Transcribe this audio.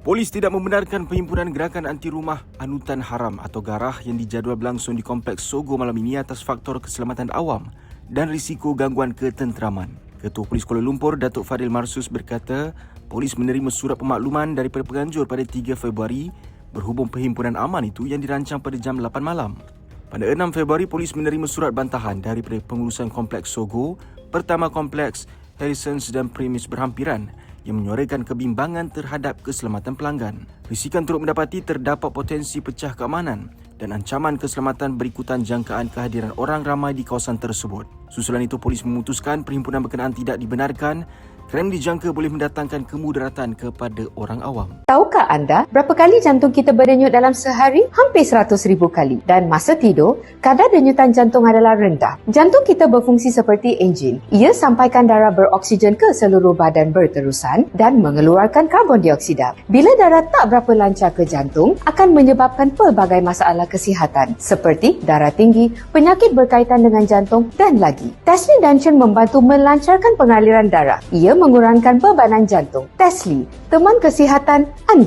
Polis tidak membenarkan perhimpunan gerakan anti rumah Anutan Haram atau Garah yang dijadual berlangsung di Kompleks Sogo malam ini atas faktor keselamatan awam dan risiko gangguan ketenteraman. Ketua Polis Kuala Lumpur, Datuk Fadil Marsus berkata, polis menerima surat pemakluman daripada penganjur pada 3 Februari berhubung perhimpunan aman itu yang dirancang pada jam 8 malam. Pada 6 Februari, polis menerima surat bantahan daripada pengurusan Kompleks Sogo, pertama Kompleks Harrisons dan premis berhampiran yang menyuarakan kebimbangan terhadap keselamatan pelanggan. Risikan turut mendapati terdapat potensi pecah keamanan dan ancaman keselamatan berikutan jangkaan kehadiran orang ramai di kawasan tersebut. Susulan itu, polis memutuskan perhimpunan berkenaan tidak dibenarkan kerana dijangka boleh mendatangkan kemudaratan kepada orang awam. Tahukah anda berapa kali jantung kita berdenyut dalam sehari? Hampir 100,000 kali. Dan masa tidur, kadar denyutan jantung adalah rendah. Jantung kita berfungsi seperti enjin. Ia sampaikan darah beroksigen ke seluruh badan berterusan dan mengeluarkan karbon dioksida. Bila darah tak berapa lancar ke jantung, akan menyebabkan pelbagai masalah kesihatan seperti darah tinggi, penyakit berkaitan dengan jantung dan lagi. Tesli Dungeon membantu melancarkan pengaliran darah. Ia mengurangkan bebanan jantung. Tesli, teman kesihatan anda.